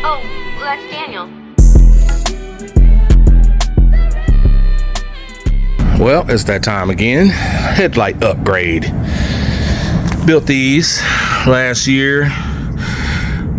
Oh, well, that's Daniel. Well, it's that time again. Headlight upgrade. Built these last year.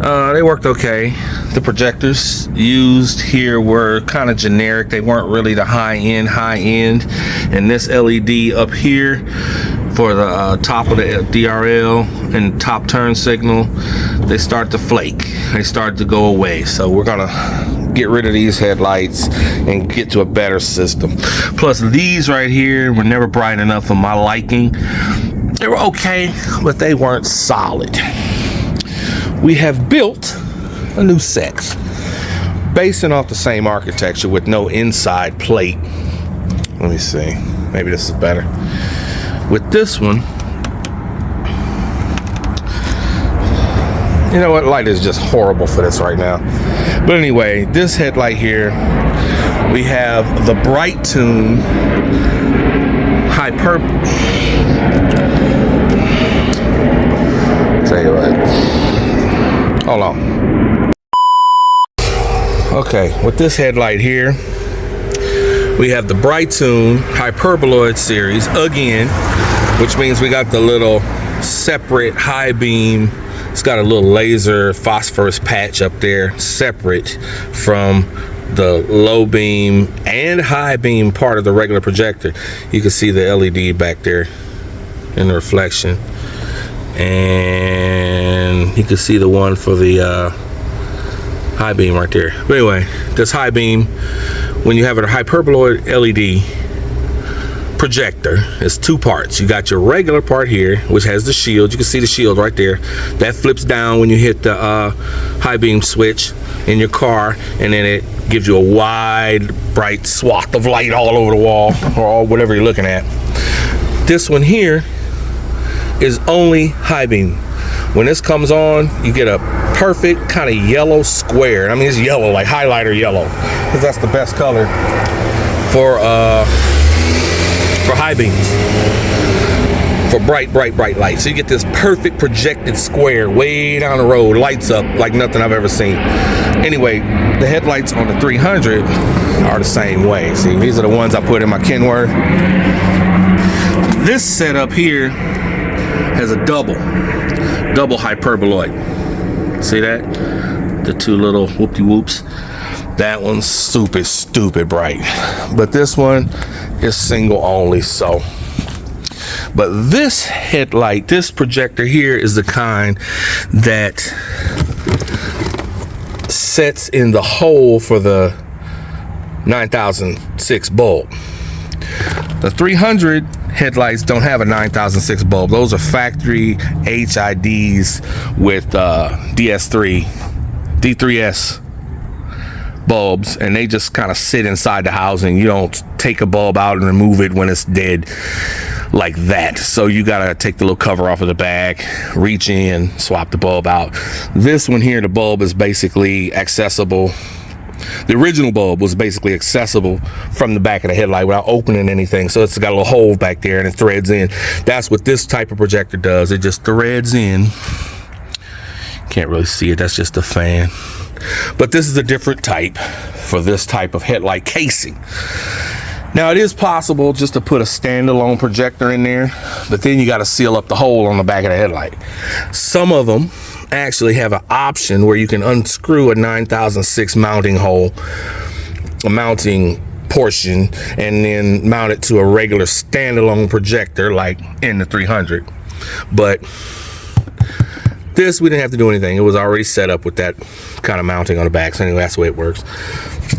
They worked okay. The projectors used here were kind of generic. They weren't really the high end. And this LED up here for the top of the DRL and top turn signal, they start to flake. They start to go away. So we're gonna get rid of these headlights and get to a better system. Plus these right here were never bright enough for my liking. They were okay, but they weren't solid. We have built a new set, basing off the same architecture with no inside plate. Let me see, maybe this is better. With this one, you know what, light is just horrible for this right now. But anyway, this headlight here, we have the Bright Tune Hyperboloid. Tell you what, hold on. Okay, with this headlight here, we have the Bright Tune Hyperboloid series again, which means we got the little separate high beam. It's got a little laser phosphorus patch up there, separate from the low beam and high beam part of the regular projector. You can see the LED back there in the reflection, and you can see the one for the high beam right there. But anyway, this high beam, when you have a Hyperboloid LED projector, it's two parts. You got your regular part here, which has the shield. You can see the shield right there. That flips down when you hit the high beam switch in your car, and then it gives you a wide, bright swath of light all over the wall, or whatever you're looking at. This one here is only high beam. When this comes on, you get a perfect kind of yellow square. I mean, it's yellow, like highlighter yellow, because that's the best color for high beams, for bright light. So you get this perfect projected square way down the road, lights up like nothing I've ever seen. Anyway, the headlights on the 300 are the same way. See, these are the ones I put in my Kenworth. This setup here has a double Hyperboloid. See that? The two little whoop-de-whoops. That one's stupid bright. But this one is single only, so. But this headlight, this projector here, is the kind that sets in the hole for the 9006 bulb. The 300 headlights don't have a 9006 bulb. Those are factory HIDs with D3S bulbs, and they just kind of sit inside the housing. You don't take a bulb out and remove it when it's dead like that. So you gotta take the little cover off of the bag, reach in, swap the bulb out. This one here, the bulb is basically accessible. The original bulb was basically accessible from the back of the headlight without opening anything. So it's got a little hole back there and it threads in. That's what this type of projector does. It just threads in. Can't really see it, that's just a fan. But this is a different type for this type of headlight casing. Now, it is possible just to put a standalone projector in there, but then you got to seal up the hole on the back of the headlight. Some of them actually have an option where you can unscrew a 9006 mounting hole, a mounting portion, and then mount it to a regular standalone projector like in the 300. But this, we didn't have to do anything. It was already set up with that kind of mounting on the back. So anyway, that's the way it works.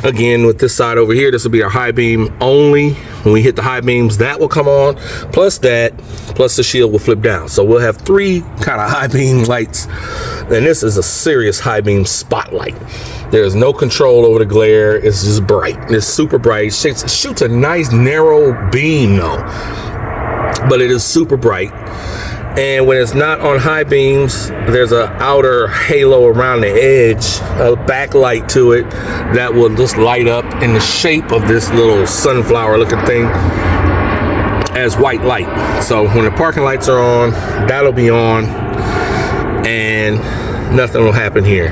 Again, with this side over here, this will be our high beam only. When we hit the high beams, that will come on, plus that, plus the shield will flip down. So we'll have three kind of high beam lights. And this is a serious high beam spotlight. There's no control over the glare. It's just bright. It's super bright. It shoots a nice narrow beam though, but it is super bright. And when it's not on high beams, there's an outer halo around the edge, a backlight to it that will just light up in the shape of this little sunflower looking thing as white light. So when the parking lights are on, that'll be on and nothing will happen here.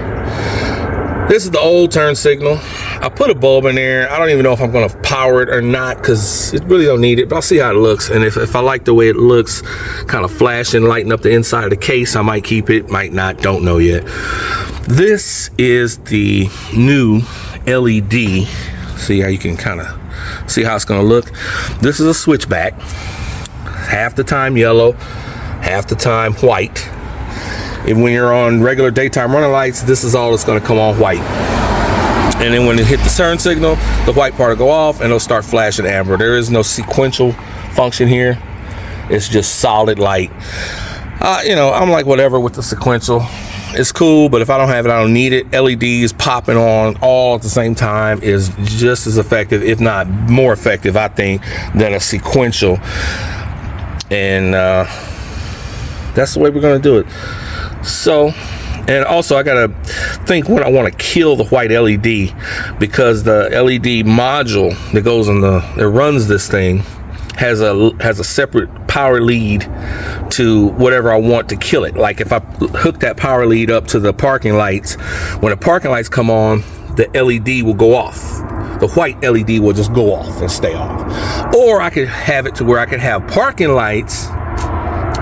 This is the old turn signal. I put a bulb in there. I don't even know if I'm gonna power it or not because it really don't need it, but I'll see how it looks. And if I like the way it looks, kind of flashing, lighting up the inside of the case, I might keep it, might not, don't know yet. This is the new LED. See how you can kind of see how it's gonna look. This is a switchback. Half the time yellow, half the time white. And when you're on regular daytime running lights, this is all that's going to come on white. And then when it hit the turn signal, the white part will go off and it'll start flashing amber. There is no sequential function here. It's just solid light. You know, I'm like whatever with the sequential. It's cool, but if I don't have it, I don't need it. LEDs popping on all at the same time is just as effective, if not more effective, I think, than a sequential. And that's the way we're going to do it. So, and also I gotta think when I want to kill the white LED, because the LED module that goes in that runs this thing has a separate power lead to whatever I want to kill it. Like if I hook that power lead up to the parking lights, when the parking lights come on, the LED will go off. The white LED will just go off and stay off. Or I could have it to where I could have parking lights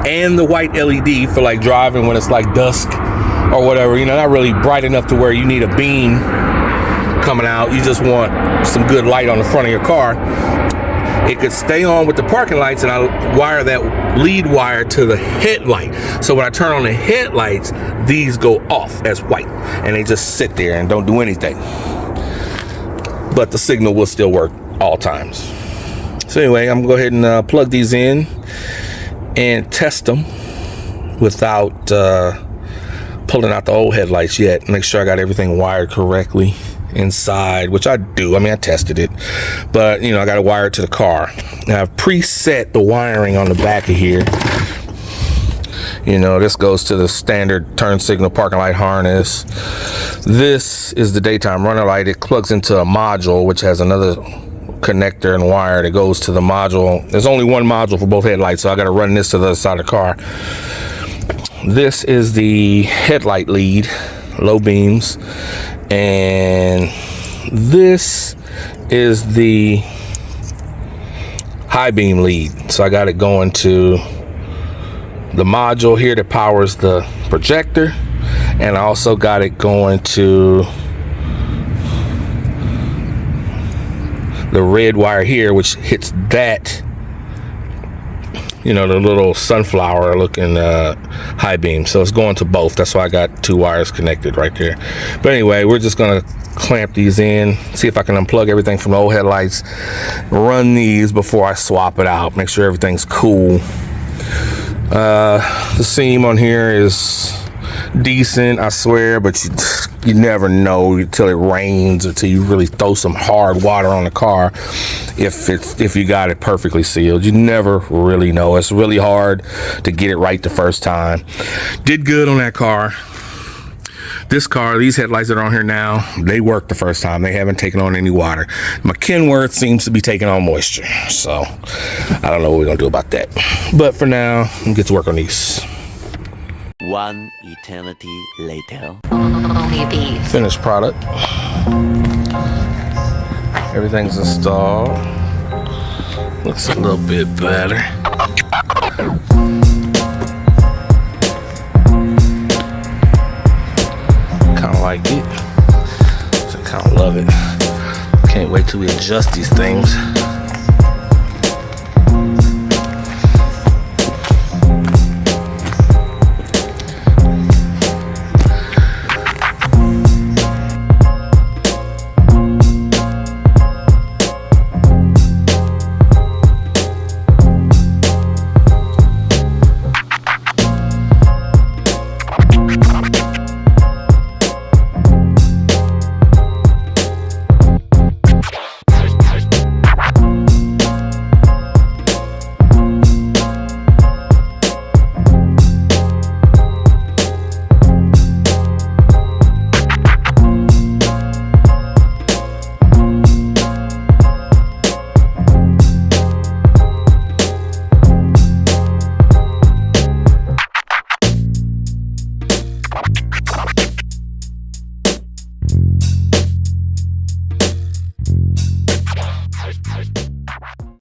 and the white LED for like driving when it's like dusk or whatever, you know, not really bright enough to where you need a beam coming out. You just want some good light on the front of your car. It could stay on with the parking lights, and I wire that lead wire to the headlight. So when I turn on the headlights, these go off as white and they just sit there and don't do anything. But the signal will still work all times. So anyway, I'm gonna go ahead and plug these in and test them without pulling out the old headlights yet. Make sure I got everything wired correctly inside, which I do. I mean, I tested it, but you know, I got to wire it to the car. Now I've preset the wiring on the back of here. You know, this goes to the standard turn signal parking light harness. This is the daytime runner light. It plugs into a module, which has another connector and wire that goes to the module. There's only one module for both headlights, so I got to run this to the other side of the car. This is the headlight lead, low beams, and this is the high beam lead. So I got it going to the module here that powers the projector, and I also got it going to the red wire here, which hits that, you know, the little sunflower looking high beam. So it's going to both. That's why I got two wires connected right there. But anyway, we're just gonna clamp these in, see if I can unplug everything from the old headlights, run these before I swap it out, make sure everything's cool. The seam on here is decent, I swear, but you never know until it rains, until you really throw some hard water on the car, if you got it perfectly sealed. You never really know. It's really hard to get it right the first time. Did good on that car. This car, these headlights that are on here now, they worked the first time. They haven't taken on any water. My Kenworth seems to be taking on moisture, so I don't know what we're gonna do about that. But for now, I'm gonna get to work on these. One eternity later. Finished product. Everything's installed. Looks a little bit better. Kind of like it. So I kind of love it. Can't wait till we adjust these things.